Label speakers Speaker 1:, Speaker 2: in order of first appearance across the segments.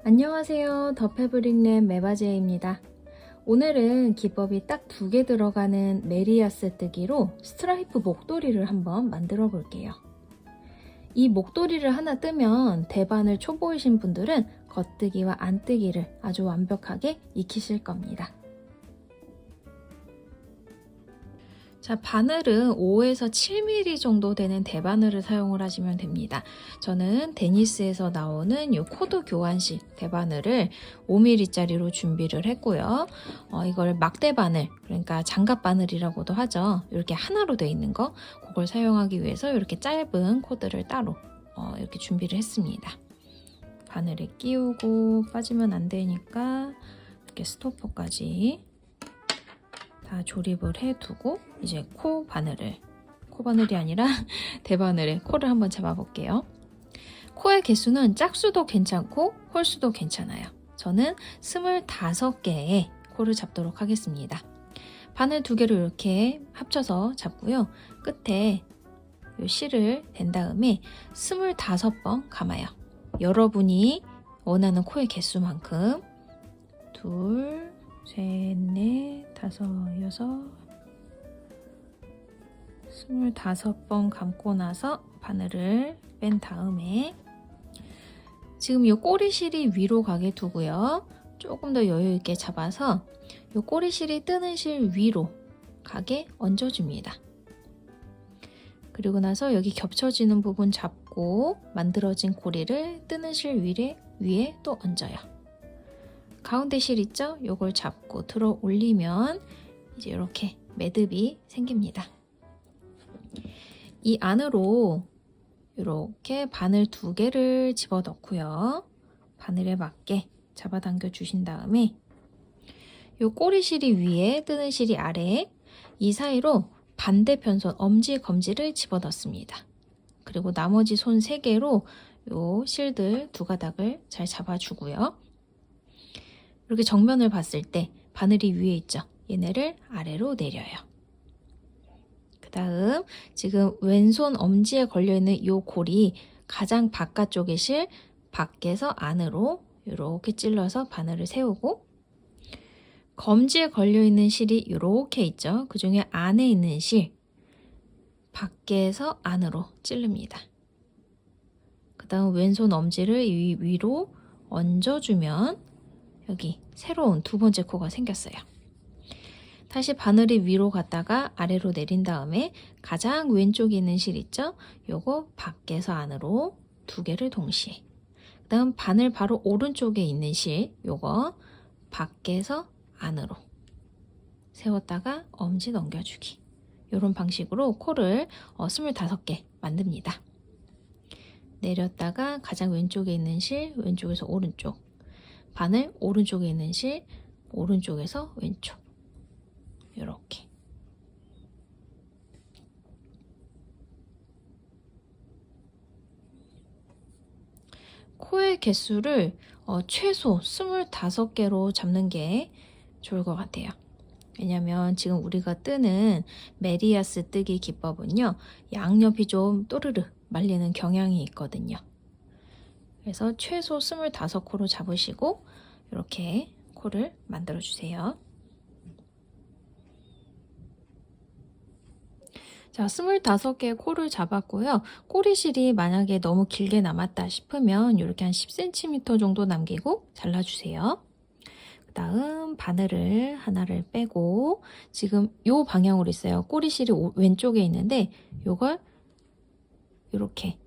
Speaker 1: 안녕하세요. 더 패브릭랩 메바제입니다. 오늘은 기법이 딱 2개 들어가는 메리아스 뜨기로 스트라이프 목도리를 한번 만들어 볼게요. 이 목도리를 하나 뜨면 대바늘 초보이신 분들은 겉뜨기와 안뜨기를 아주 완벽하게 익히실 겁니다. 자, 바늘은 5에서 7mm 정도 되는 대바늘을 사용을 하시면 됩니다. 저는 데니스에서 나오는 이 코드 교환식 대바늘을 5mm짜리로 준비를 했고요. 이걸 막대바늘, 그러니까 장갑바늘이라고도 하죠. 이렇게 하나로 되어 있는 거, 그걸 사용하기 위해서 이렇게 짧은 코드를 따로 이렇게 준비를 했습니다. 바늘에 끼우고 빠지면 안 되니까 이렇게 스토퍼까지 다 조립을 해두고 이제 코바늘이 아니라 대바늘에 코를 한번 잡아볼게요. 코의 개수는 짝수도 괜찮고 홀수도 괜찮아요. 저는 25개의 코를 잡도록 하겠습니다. 바늘 2개를 이렇게 합쳐서 잡고요. 끝에 이 실을 댄 다음에 25번 감아요. 여러분이 원하는 코의 개수만큼 둘, 셋, 넷, 다섯, 여섯 25번 감고 나서 바늘을 뺀 다음에 지금 이 꼬리실이 위로 가게 두고요. 조금 더 여유 있게 잡아서 이 꼬리실이 뜨는 실 위로 가게 얹어줍니다. 그리고 나서 여기 겹쳐지는 부분 잡고 만들어진 고리를 뜨는 실 위에 또 얹어요. 가운데 실 있죠? 요걸 잡고 들어 올리면 이제 이렇게 매듭이 생깁니다. 이 안으로 이렇게 바늘 2개를 집어넣고요. 바늘에 맞게 잡아당겨 주신 다음에 요 꼬리실이 위에 뜨는 실이 아래에 이 사이로 반대편 손 엄지 검지를 집어넣습니다. 그리고 나머지 손 3개로 요 실들 2가닥을 잘 잡아주고요. 이렇게 정면을 봤을 때 바늘이 위에 있죠? 얘네를 아래로 내려요. 그 다음 지금 왼손 엄지에 걸려있는 이 골이 가장 바깥쪽의 실 밖에서 안으로 이렇게 찔러서 바늘을 세우고 검지에 걸려있는 실이 이렇게 있죠? 그 중에 안에 있는 실 밖에서 안으로 찌릅니다. 그 다음 왼손 엄지를 위로 얹어주면 여기 새로운 2번째 코가 생겼어요. 다시 바늘이 위로 갔다가 아래로 내린 다음에 가장 왼쪽에 있는 실 있죠? 요거 밖에서 안으로 2개를 동시에. 그 다음 바늘 바로 오른쪽에 있는 실 요거 밖에서 안으로 세웠다가 엄지 넘겨주기. 이런 방식으로 코를 25개 만듭니다. 내렸다가 가장 왼쪽에 있는 실 왼쪽에서 오른쪽, 바늘 오른쪽에 있는 실 오른쪽에서 왼쪽, 이렇게. 코의 개수를 최소 25개로 잡는 게 좋을 것 같아요. 왜냐면 지금 우리가 뜨는 메리아스 뜨기 기법은요, 양옆이 좀 또르르 말리는 경향이 있거든요. 그래서 최소 25코로 잡으시고 이렇게 코를 만들어 주세요. 자, 25개의 코를 잡았고요. 꼬리실이 만약에 너무 길게 남았다 싶으면 이렇게 한 10cm 정도 남기고 잘라주세요. 그 다음 바늘을 하나를 빼고 지금 요 방향으로 있어요. 꼬리실이 왼쪽에 있는데 요걸 이렇게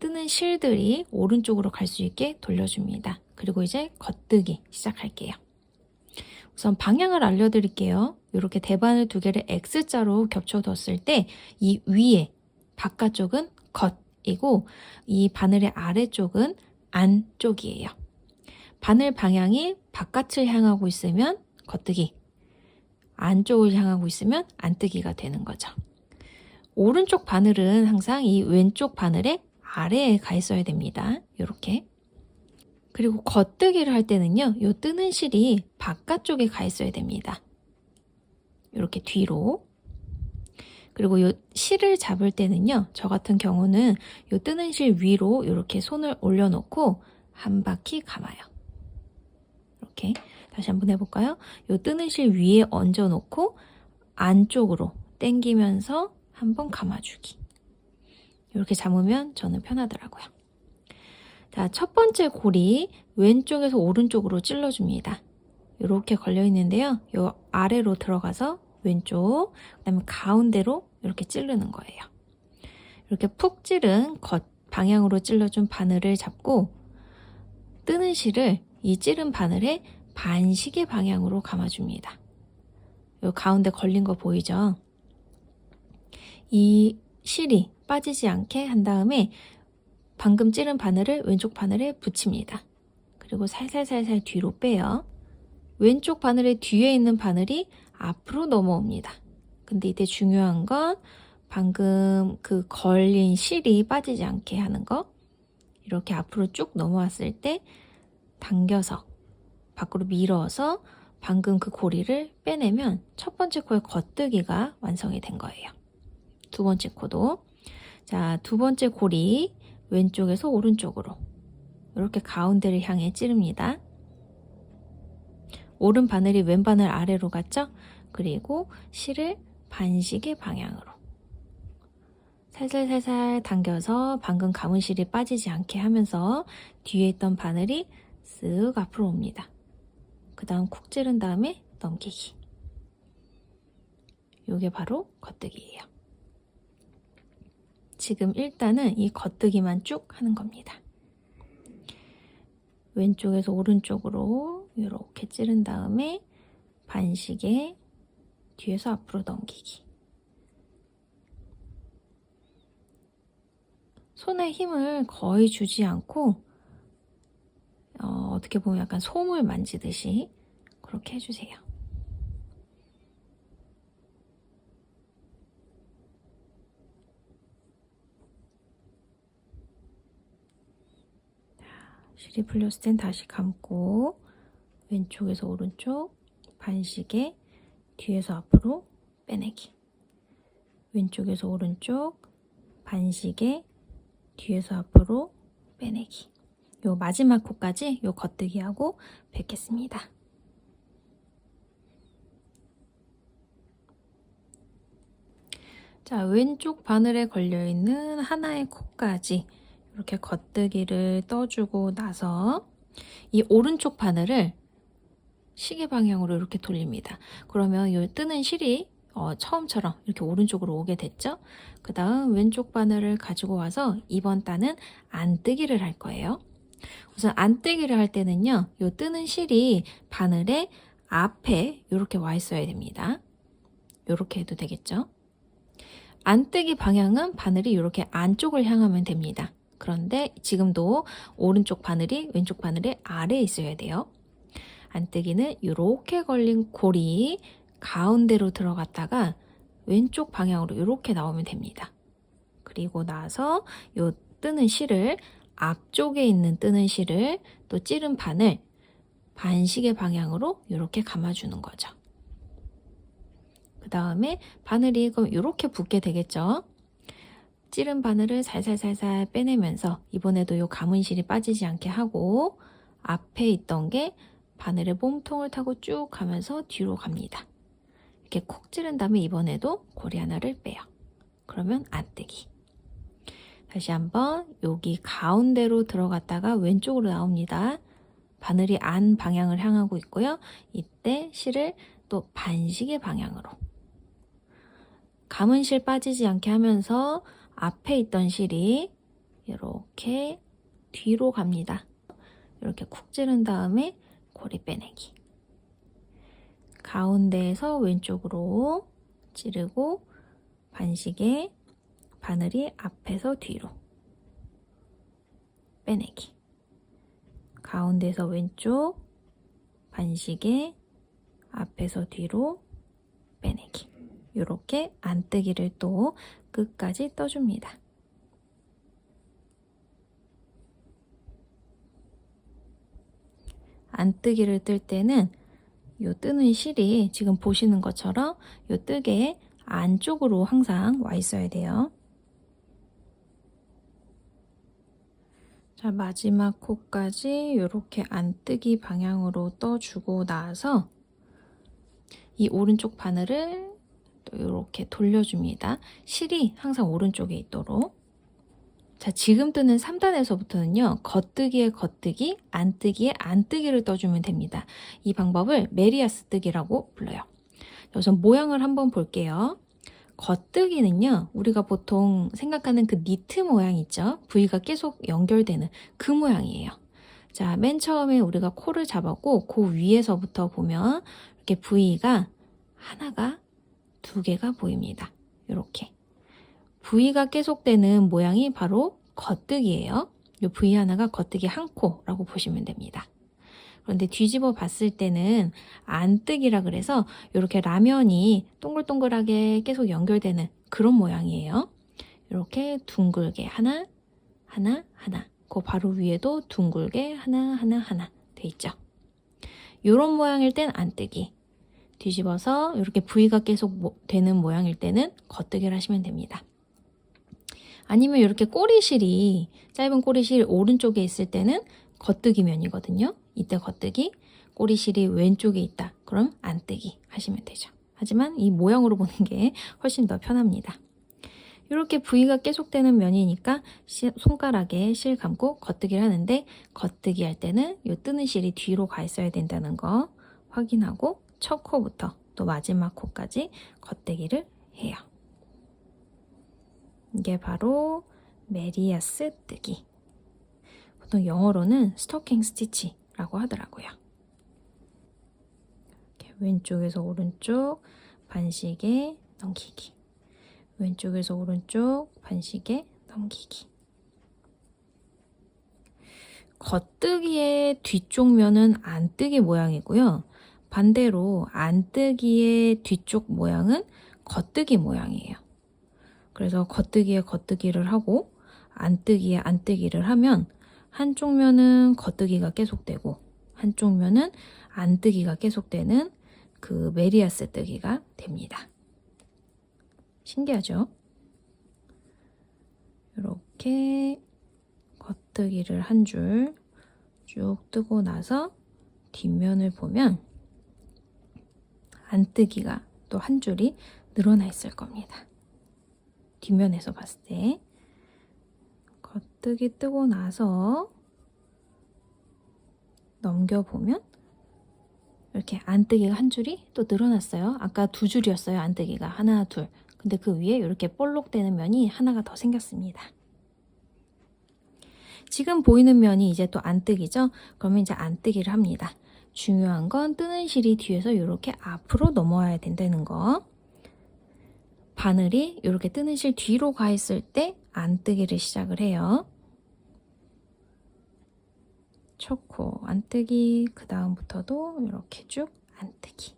Speaker 1: 뜨는 실들이 오른쪽으로 갈 수 있게 돌려줍니다. 그리고 이제 겉뜨기 시작할게요. 우선 방향을 알려드릴게요. 이렇게 대바늘 2개를 X자로 겹쳐뒀을 때 이 위에 바깥쪽은 겉이고 이 바늘의 아래쪽은 안쪽이에요. 바늘 방향이 바깥을 향하고 있으면 겉뜨기, 안쪽을 향하고 있으면 안뜨기가 되는 거죠. 오른쪽 바늘은 항상 이 왼쪽 바늘의 아래에 가 있어야 됩니다. 이렇게. 그리고 겉뜨기를 할 때는요, 이 뜨는 실이 바깥쪽에 가 있어야 됩니다. 이렇게 뒤로. 그리고 이 실을 잡을 때는요, 저 같은 경우는 이 뜨는 실 위로 이렇게 손을 올려놓고 한 바퀴 감아요. 이렇게. 다시 한번 해볼까요? 요 뜨는 실 위에 얹어 놓고 안쪽으로 당기면서 한번 감아주기. 이렇게 잡으면 저는 편하더라고요. 자, 첫 번째 고리 왼쪽에서 오른쪽으로 찔러줍니다. 이렇게 걸려 있는데요. 요 아래로 들어가서 왼쪽, 그 다음에 가운데로 이렇게 찌르는 거예요. 이렇게 푹 찌른 겉 방향으로 찔러준 바늘을 잡고 뜨는 실을 이 찌른 바늘에 반시계 방향으로 감아줍니다. 요 가운데 걸린 거 보이죠? 이 실이 빠지지 않게 한 다음에 방금 찌른 바늘을 왼쪽 바늘에 붙입니다. 그리고 살살살살 뒤로 빼요. 왼쪽 바늘의 뒤에 있는 바늘이 앞으로 넘어옵니다. 근데 이때 중요한 건 방금 그 걸린 실이 빠지지 않게 하는 거. 이렇게 앞으로 쭉 넘어왔을 때 당겨서 밖으로 밀어서 방금 그 고리를 빼내면 첫 번째 코의 겉뜨기가 완성이 된 거예요. 두 번째 코도. 자, 두 번째 고리 왼쪽에서 오른쪽으로 이렇게 가운데를 향해 찌릅니다. 오른 바늘이 왼 바늘 아래로 갔죠? 그리고 실을 반시계 방향으로 살살살살 당겨서 방금 감은 실이 빠지지 않게 하면서 뒤에 있던 바늘이 쓱 앞으로 옵니다. 그 다음 쿡 찌른 다음에 넘기기. 이게 바로 겉뜨기예요. 지금 일단은 이 겉뜨기만 쭉 하는 겁니다. 왼쪽에서 오른쪽으로 이렇게 찌른 다음에 반시계 뒤에서 앞으로 넘기기. 손에 힘을 거의 주지 않고 어떻게 보면 약간 솜을 만지듯이 그렇게 해주세요. 실이 풀렸을 땐 다시 감고 왼쪽에서 오른쪽 반시계 뒤에서 앞으로 빼내기. 왼쪽에서 오른쪽 반시계 뒤에서 앞으로 빼내기. 요 마지막 코까지 요 겉뜨기 하고 뵙겠습니다. 자, 왼쪽 바늘에 걸려있는 하나의 코까지 이렇게 겉뜨기를 떠주고 나서 이 오른쪽 바늘을 시계 방향으로 이렇게 돌립니다. 그러면 이 뜨는 실이 처음처럼 이렇게 오른쪽으로 오게 됐죠? 그 다음 왼쪽 바늘을 가지고 와서 이번 단은 안뜨기를 할 거예요. 우선 안뜨기를 할 때는요, 이 뜨는 실이 바늘의 앞에 이렇게 와 있어야 됩니다. 이렇게 해도 되겠죠? 안뜨기 방향은 바늘이 이렇게 안쪽을 향하면 됩니다. 그런데 지금도 오른쪽 바늘이 왼쪽 바늘의 아래에 있어야 돼요. 안뜨기는 이렇게 걸린 골이 가운데로 들어갔다가 왼쪽 방향으로 이렇게 나오면 됩니다. 그리고 나서 이 뜨는 실을 앞쪽에 있는 뜨는 실을 또 찌른 바늘 반시계 방향으로 이렇게 감아주는 거죠. 그 다음에 바늘이 그럼 이렇게 붙게 되겠죠. 찌른 바늘을 살살살살 빼내면서 이번에도 이 감은 실이 빠지지 않게 하고 앞에 있던 게 바늘의 몸통을 타고 쭉 가면서 뒤로 갑니다. 이렇게 콕 찌른 다음에 이번에도 고리 하나를 빼요. 그러면 안뜨기. 다시 한번 여기 가운데로 들어갔다가 왼쪽으로 나옵니다. 바늘이 안 방향을 향하고 있고요. 이때 실을 또 반시계 방향으로 감은 실 빠지지 않게 하면서 앞에 있던 실이 이렇게 뒤로 갑니다. 이렇게 쿡 찌른 다음에 고리 빼내기. 가운데에서 왼쪽으로 찌르고 반시계 바늘이 앞에서 뒤로 빼내기. 가운데에서 왼쪽 반시계 앞에서 뒤로 빼내기. 이렇게 안뜨기를 또 끝까지 떠줍니다. 안뜨기를 뜰 때는 이 뜨는 실이 지금 보시는 것처럼 이 뜨개 안쪽으로 항상 와 있어야 돼요. 자, 마지막 코까지 이렇게 안뜨기 방향으로 떠주고 나서 이 오른쪽 바늘을 또 이렇게 돌려줍니다. 실이 항상 오른쪽에 있도록. 자, 지금 뜨는 3단에서부터는요. 겉뜨기에 겉뜨기, 안뜨기에 안뜨기를 떠주면 됩니다. 이 방법을 메리아스 뜨기라고 불러요. 우선 모양을 한번 볼게요. 겉뜨기는요. 우리가 보통 생각하는 그 니트 모양 있죠? 부위가 계속 연결되는 그 모양이에요. 자, 맨 처음에 우리가 코를 잡았고 그 위에서부터 보면 이렇게 부위가 하나가 두 개가 보입니다. 이렇게. 부위가 계속되는 모양이 바로 겉뜨기예요. 이 부위 하나가 겉뜨기 한 코라고 보시면 됩니다. 그런데 뒤집어 봤을 때는 안뜨기라 그래서 이렇게 라면이 동글동글하게 계속 연결되는 그런 모양이에요. 이렇게 둥글게 하나, 하나, 하나. 그 바로 위에도 둥글게 하나, 하나, 하나 돼 있죠. 이런 모양일 땐 안뜨기. 뒤집어서 이렇게 부위가 계속 되는 모양일 때는 겉뜨기를 하시면 됩니다. 아니면 이렇게 꼬리실이 짧은 꼬리실 오른쪽에 있을 때는 겉뜨기 면이거든요. 이때 겉뜨기, 꼬리실이 왼쪽에 있다. 그럼 안뜨기 하시면 되죠. 하지만 이 모양으로 보는 게 훨씬 더 편합니다. 이렇게 부위가 계속되는 면이니까 손가락에 실 감고 겉뜨기를 하는데 겉뜨기 할 때는 이 뜨는 실이 뒤로 가 있어야 된다는 거 확인하고 첫 코부터 또 마지막 코까지 겉뜨기를 해요. 이게 바로 메리아스 뜨기. 보통 영어로는 스토킹 스티치라고 하더라고요. 이렇게 왼쪽에서 오른쪽 반시계 넘기기. 왼쪽에서 오른쪽 반시계 넘기기. 겉뜨기의 뒤쪽 면은 안뜨기 모양이고요. 반대로 안뜨기의 뒤쪽 모양은 겉뜨기 모양이에요. 그래서 겉뜨기에 겉뜨기를 하고 안뜨기에 안뜨기를 하면 한쪽 면은 겉뜨기가 계속되고 한쪽 면은 안뜨기가 계속되는 그 메리아스 뜨기가 됩니다. 신기하죠? 이렇게 겉뜨기를 한 줄 쭉 뜨고 나서 뒷면을 보면 안뜨기가 또 한 줄이 늘어나 있을 겁니다. 뒷면에서 봤을 때 겉뜨기 뜨고 나서 넘겨보면 이렇게 안뜨기가 한 줄이 또 늘어났어요. 아까 두 줄이었어요. 안뜨기가 하나, 둘. 근데 그 위에 이렇게 볼록되는 면이 하나가 더 생겼습니다. 지금 보이는 면이 이제 또 안뜨기죠. 그러면 이제 안뜨기를 합니다. 중요한 건 뜨는 실이 뒤에서 이렇게 앞으로 넘어와야 된다는 거. 바늘이 이렇게 뜨는 실 뒤로 가 있을 때 안뜨기를 시작을 해요. 첫 코 안뜨기, 그 다음부터도 이렇게 쭉 안뜨기.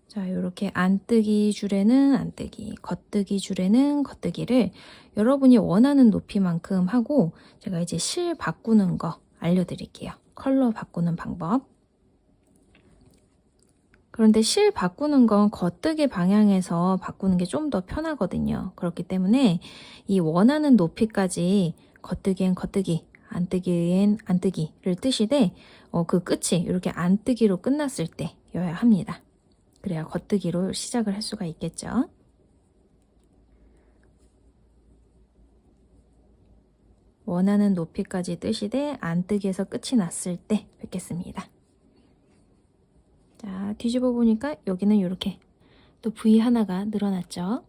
Speaker 1: 자, 이렇게 안뜨기 줄에는 안뜨기, 겉뜨기 줄에는 겉뜨기를 여러분이 원하는 높이만큼 하고 제가 이제 실 바꾸는 거 알려드릴게요. 컬러 바꾸는 방법. 그런데 실 바꾸는 건 겉뜨기 방향에서 바꾸는 게 좀 더 편하거든요. 그렇기 때문에 이 원하는 높이까지 겉뜨기엔 겉뜨기, 안뜨기엔 안뜨기를 뜨시되 그 끝이 이렇게 안뜨기로 끝났을 때여야 합니다. 그래야 겉뜨기로 시작을 할 수가 있겠죠. 원하는 높이까지 뜨시되 안뜨기에서 끝이 났을 때 뵙겠습니다. 자, 뒤집어 보니까 여기는 이렇게 또 부위 하나가 늘어났죠.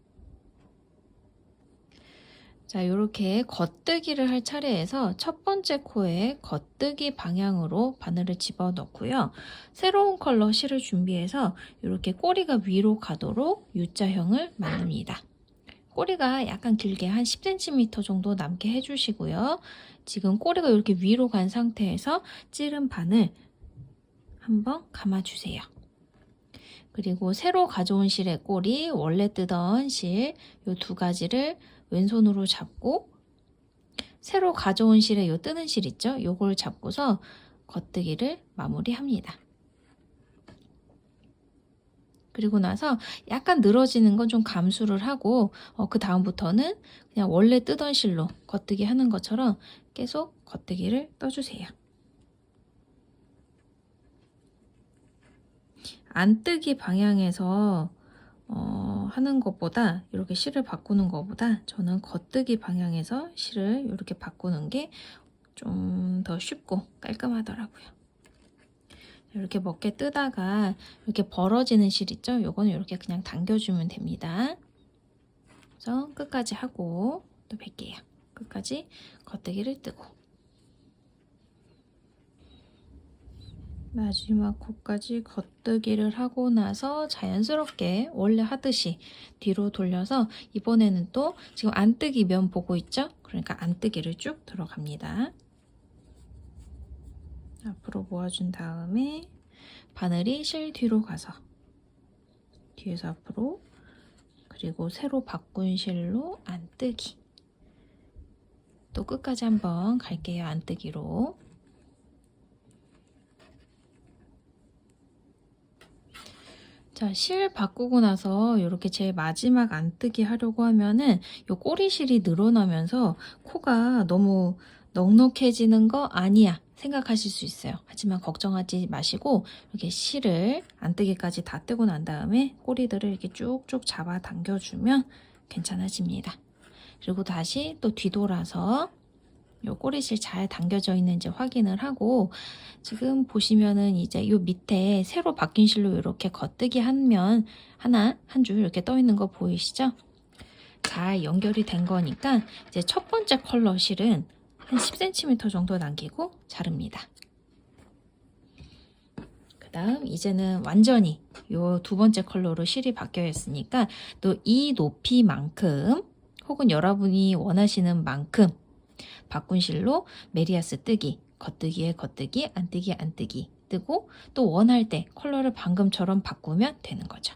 Speaker 1: 자, 이렇게 겉뜨기를 할 차례에서 첫 번째 코에 겉뜨기 방향으로 바늘을 집어넣고요. 새로운 컬러 실을 준비해서 이렇게 꼬리가 위로 가도록 U자형을 만듭니다. 꼬리가 약간 길게 한 10cm 정도 남게 해주시고요. 지금 꼬리가 이렇게 위로 간 상태에서 찌른 바늘 한번 감아주세요. 그리고 새로 가져온 실의 꼬리, 원래 뜨던 실, 이 두 가지를 왼손으로 잡고 새로 가져온 실의 요 뜨는 실 있죠? 요걸 잡고서 겉뜨기를 마무리합니다. 그리고 나서 약간 늘어지는 건 좀 감수를 하고 그 다음부터는 그냥 원래 뜨던 실로 겉뜨기 하는 것처럼 계속 겉뜨기를 떠주세요. 안뜨기 방향에서 하는 것보다 이렇게 실을 바꾸는 것보다 저는 겉뜨기 방향에서 실을 이렇게 바꾸는 게 좀 더 쉽고 깔끔하더라고요. 이렇게 먹게 뜨다가 이렇게 벌어지는 실 있죠? 요거는 이렇게 그냥 당겨주면 됩니다. 그래서 끝까지 하고 또 뵐게요. 끝까지 겉뜨기를 뜨고 마지막 코까지 겉뜨기를 하고 나서 자연스럽게 원래 하듯이 뒤로 돌려서 이번에는 또 지금 안뜨기 면 보고 있죠? 그러니까 안뜨기를 쭉 들어갑니다. 앞으로 모아준 다음에 바늘이 실 뒤로 가서 뒤에서 앞으로 그리고 새로 바꾼 실로 안뜨기 또 끝까지 한번 갈게요. 안뜨기로 자, 실 바꾸고 나서 이렇게 제일 마지막 안뜨기 하려고 하면은 요 꼬리실이 늘어나면서 코가 너무 넉넉해지는 거 아니야 생각하실 수 있어요. 하지만 걱정하지 마시고 이렇게 실을 안뜨기까지 다 뜨고 난 다음에 꼬리들을 이렇게 쭉쭉 잡아 당겨주면 괜찮아집니다. 그리고 다시 또 뒤돌아서 요 꼬리실 잘 당겨져 있는지 확인을 하고 지금 보시면은 이제 요 밑에 새로 바뀐 실로 이렇게 겉뜨기 한 면 하나 한 줄 이렇게 떠 있는 거 보이시죠? 잘 연결이 된 거니까 이제 첫 번째 컬러 실은 한 10cm 정도 남기고 자릅니다. 그 다음 이제는 완전히 요 두 번째 컬러로 실이 바뀌어 있으니까 또 이 높이만큼 혹은 여러분이 원하시는 만큼 바꾼 실로 메리아스 뜨기, 겉뜨기에 겉뜨기, 안뜨기, 안뜨기 뜨고 또 원할 때 컬러를 방금처럼 바꾸면 되는 거죠.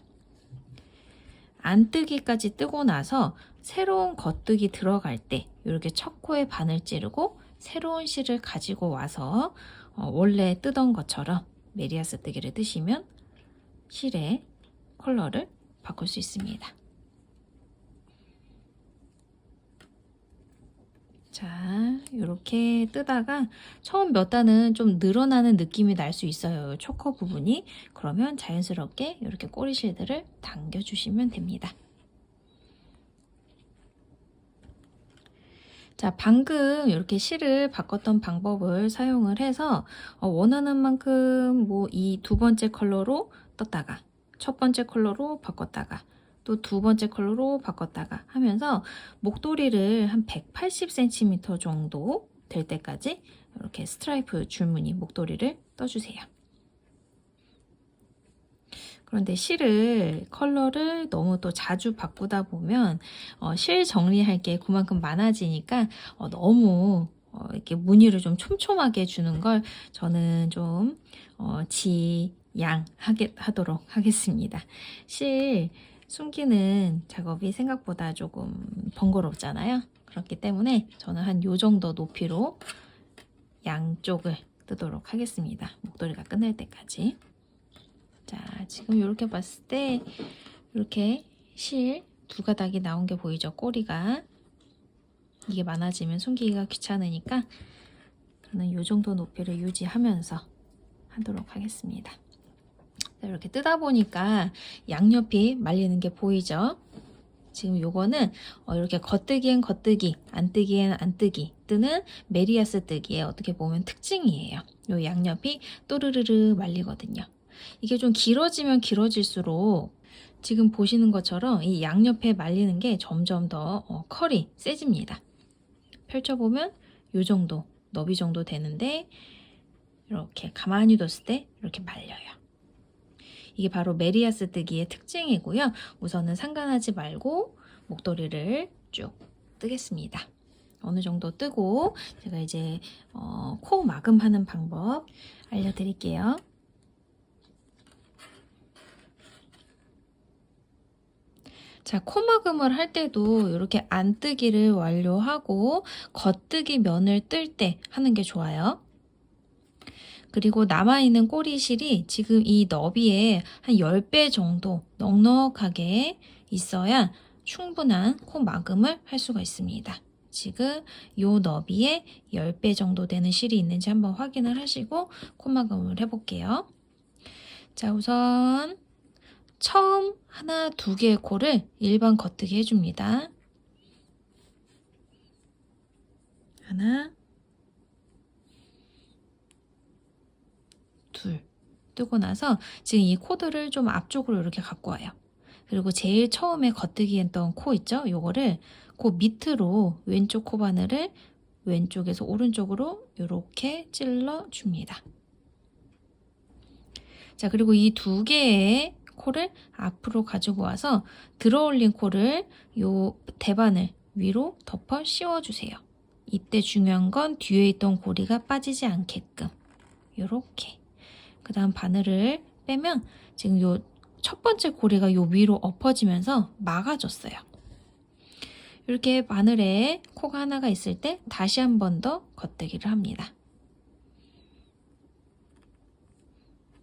Speaker 1: 안뜨기까지 뜨고 나서 새로운 겉뜨기 들어갈 때 이렇게 첫 코에 바늘 찌르고 새로운 실을 가지고 와서 원래 뜨던 것처럼 메리아스 뜨기를 뜨시면 실의 컬러를 바꿀 수 있습니다. 자, 이렇게 뜨다가 처음 몇 단은 좀 늘어나는 느낌이 날 수 있어요. 초커 부분이. 그러면 자연스럽게 이렇게 꼬리실들을 당겨주시면 됩니다. 자, 방금 이렇게 실을 바꿨던 방법을 사용을 해서 원하는 만큼 뭐 이 두 번째 컬러로 떴다가 첫 번째 컬러로 바꿨다가 또 두 번째 컬러로 바꿨다가 하면서 목도리를 한 180cm 정도 될 때까지 이렇게 스트라이프 줄무늬 목도리를 떠주세요. 그런데 실을 컬러를 너무 또 자주 바꾸다 보면 실 정리할 게 그만큼 많아지니까 너무 이렇게 무늬를 좀 촘촘하게 주는 걸 저는 좀 지양하도록 하겠습니다. 실 숨기는 작업이 생각보다 조금 번거롭잖아요. 그렇기 때문에 저는 한 요 정도 높이로 양쪽을 뜨도록 하겠습니다. 목도리가 끝날 때까지. 자, 지금 이렇게 봤을 때 이렇게 실 두 가닥이 나온 게 보이죠? 꼬리가. 이게 많아지면 숨기기가 귀찮으니까 저는 이 정도 높이를 유지하면서 하도록 하겠습니다. 자, 이렇게 뜨다 보니까 양옆이 말리는 게 보이죠? 지금 요거는 이렇게 겉뜨기엔 겉뜨기, 안뜨기엔 안뜨기 뜨는 메리아스 뜨기의 어떻게 보면 특징이에요. 요 양옆이 또르르르 말리거든요. 이게 좀 길어지면 길어질수록 지금 보시는 것처럼 이 양옆에 말리는 게 점점 더 컬이 세집니다. 펼쳐보면 요 정도, 너비 정도 되는데 이렇게 가만히 뒀을 때 이렇게 말려요. 이게 바로 메리아스 뜨기의 특징이고요. 우선은 상관하지 말고 목도리를 쭉 뜨겠습니다. 어느 정도 뜨고 제가 이제 코 마금하는 방법 알려드릴게요. 자, 코막음을 할 때도 이렇게 안뜨기를 완료하고 겉뜨기 면을 뜰 때 하는 게 좋아요. 그리고 남아있는 꼬리실이 지금 이 너비에 한 10배 정도 넉넉하게 있어야 충분한 코 마금을 할 수가 있습니다. 지금 이 너비에 10배 정도 되는 실이 있는지 한번 확인을 하시고 코 마금을 해볼게요. 자, 우선 처음 하나, 두 개의 코를 일반 겉뜨기 해줍니다. 하나, 둘. 뜨고 나서 지금 이 코드를 좀 앞쪽으로 이렇게 갖고 와요. 그리고 제일 처음에 겉뜨기 했던 코 있죠? 요거를 그 밑으로 왼쪽 코바늘을 왼쪽에서 오른쪽으로 이렇게 찔러 줍니다. 자, 그리고 이 두 개의 코를 앞으로 가지고 와서 들어올린 코를 요 대바늘 위로 덮어 씌워주세요. 이때 중요한 건 뒤에 있던 고리가 빠지지 않게끔 요렇게. 그 다음 바늘을 빼면 지금 요 첫 번째 고리가 요 위로 엎어지면서 막아줬어요. 이렇게 바늘에 코가 하나가 있을 때 다시 한 번 더 겉뜨기를 합니다.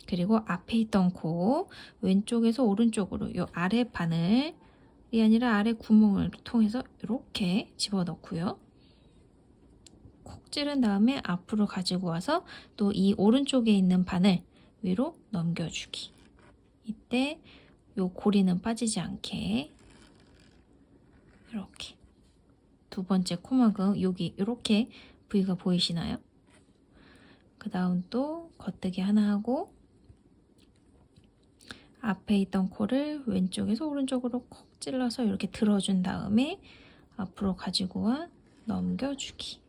Speaker 1: 그리고 앞에 있던 코 왼쪽에서 오른쪽으로 요 아래 바늘이 아니라 아래 구멍을 통해서 이렇게 집어넣고요. 콕 찌른 다음에 앞으로 가지고 와서 또 이 오른쪽에 있는 바늘 위로 넘겨주기. 이때 요 고리는 빠지지 않게 이렇게 두 번째 코막은 여기 이렇게 부위가 보이시나요? 그 다음 또 겉뜨기 하나 하고 앞에 있던 코를 왼쪽에서 오른쪽으로 콕 찔러서 이렇게 들어준 다음에 앞으로 가지고 와 넘겨주기.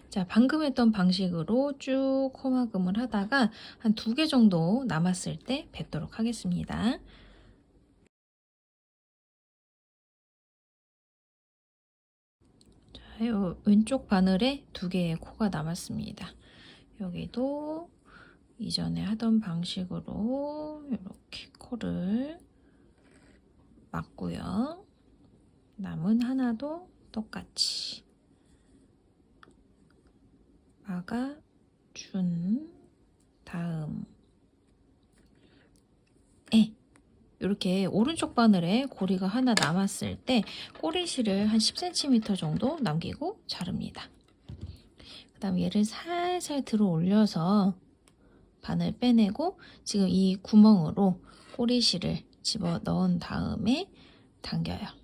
Speaker 1: 자, 방금 했던 방식으로 쭉 코막음을 하다가 한 2개 정도 남았을 때 뵙도록 하겠습니다. 자, 요 왼쪽 바늘에 2개의 코가 남았습니다. 여기도 이전에 하던 방식으로 이렇게 코를 막고요. 남은 하나도 똑같이 막아준 다음에 이렇게 오른쪽 바늘에 고리가 하나 남았을 때 꼬리실을 한 10cm 정도 남기고 자릅니다. 그 다음 얘를 살살 들어 올려서 바늘 빼내고 지금 이 구멍으로 꼬리실을 집어 넣은 다음에 당겨요.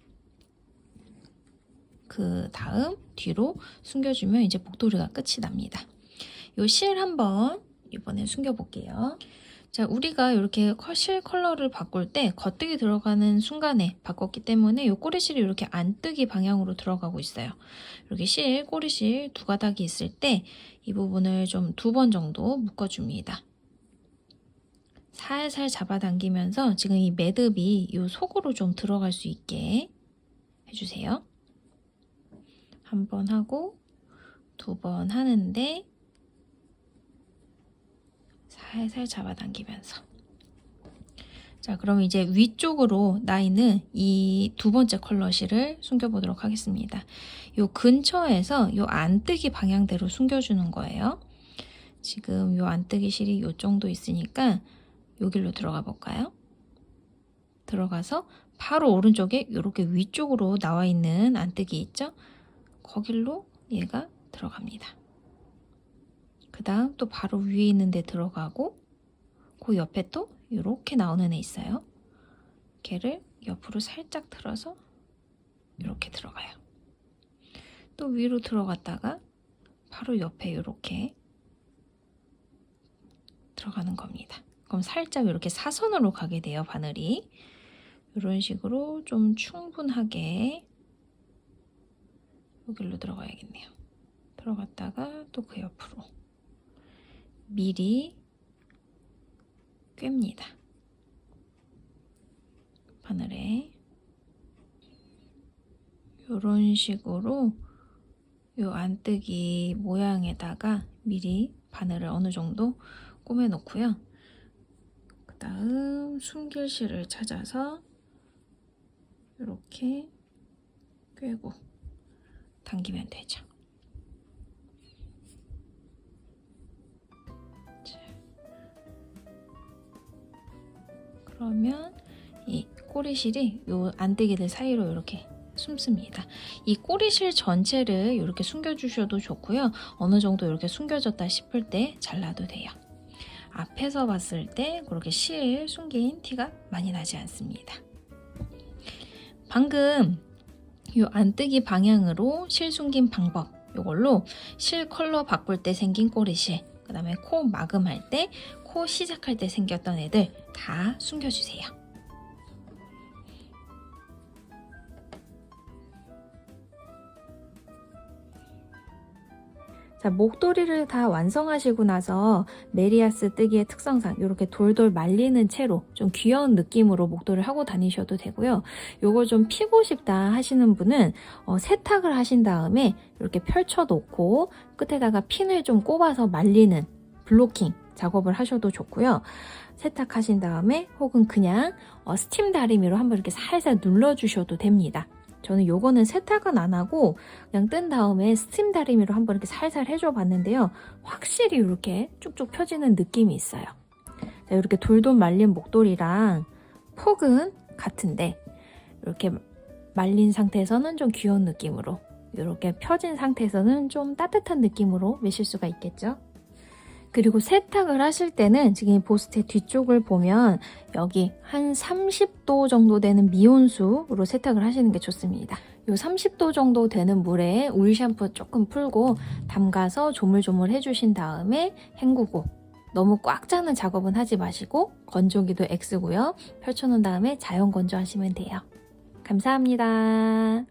Speaker 1: 그 다음 뒤로 숨겨주면 이제 목도리가 끝이 납니다. 요 실 한번 이번에 숨겨볼게요. 자, 우리가 이렇게 실 컬러를 바꿀 때 겉뜨기 들어가는 순간에 바꿨기 때문에 이 꼬리실이 이렇게 안뜨기 방향으로 들어가고 있어요. 이렇게 꼬리실 2가닥이 있을 때 이 부분을 좀 2번 정도 묶어줍니다. 살살 잡아당기면서 지금 이 매듭이 이 속으로 좀 들어갈 수 있게 해주세요. 1번 하고 2번 하는데 살살 잡아당기면서. 자, 그럼 이제 위쪽으로 나 있는 이 2번째 컬러 실을 숨겨보도록 하겠습니다. 요 근처에서 요 안뜨기 방향대로 숨겨주는 거예요. 지금 요 안뜨기 실이 요 정도 있으니까 요 길로 들어가 볼까요? 들어가서 바로 오른쪽에 이렇게 위쪽으로 나와 있는 안뜨기 있죠? 거길로 얘가 들어갑니다. 그 다음 또 바로 위에 있는 데 들어가고 그 옆에 또 이렇게 나오는 애 있어요. 걔를 옆으로 살짝 틀어서 이렇게 들어가요. 또 위로 들어갔다가 바로 옆에 이렇게 들어가는 겁니다. 그럼 살짝 이렇게 사선으로 가게 돼요, 바늘이. 이런 식으로 좀 충분하게 여기로 들어가야겠네요. 들어갔다가 또 그 옆으로 미리 꿰입니다. 바늘에 이런 식으로 요 안뜨기 모양에다가 미리 바늘을 어느 정도 꼬매 놓고요. 그 다음 숨길 실을 찾아서 이렇게 꿰고 당기면 되죠. 그러면 이 꼬리실이 요 안뜨기들 사이로 이렇게 숨습니다. 이 꼬리실 전체를 이렇게 숨겨주셔도 좋고요. 어느 정도 이렇게 숨겨졌다 싶을 때 잘라도 돼요. 앞에서 봤을 때 그렇게 실 숨긴 티가 많이 나지 않습니다. 방금 이 안뜨기 방향으로 실 숨긴 방법, 이걸로 실 컬러 바꿀 때 생긴 꼬리실, 그 다음에 코 마금할 때, 코 시작할 때 생겼던 애들 다 숨겨주세요. 자, 목도리를 다 완성하시고 나서 메리아스 뜨기의 특성상 이렇게 돌돌 말리는 채로 좀 귀여운 느낌으로 목도리를 하고 다니셔도 되고요. 요걸 좀 피고 싶다 하시는 분은 세탁을 하신 다음에 이렇게 펼쳐 놓고 끝에다가 핀을 좀 꼽아서 말리는 블로킹 작업을 하셔도 좋고요. 세탁하신 다음에 혹은 그냥 스팀 다리미로 한번 이렇게 살살 눌러주셔도 됩니다. 저는 요거는 세탁은 안 하고 그냥 뜬 다음에 스팀 다리미로 한번 이렇게 살살 해줘 봤는데요. 확실히 이렇게 쭉쭉 펴지는 느낌이 있어요. 자, 이렇게 돌돌 말린 목도리랑 폭은 같은데 이렇게 말린 상태에서는 좀 귀여운 느낌으로, 이렇게 펴진 상태에서는 좀 따뜻한 느낌으로 매실 수가 있겠죠. 그리고 세탁을 하실 때는 지금 보스테 뒤쪽을 보면 여기 한 30도 정도 되는 미온수로 세탁을 하시는 게 좋습니다. 이 30도 정도 되는 물에 오일 샴푸 조금 풀고 담가서 조물조물 해주신 다음에 헹구고, 너무 꽉 짜는 작업은 하지 마시고 건조기도 X고요. 펼쳐놓은 다음에 자연 건조하시면 돼요. 감사합니다.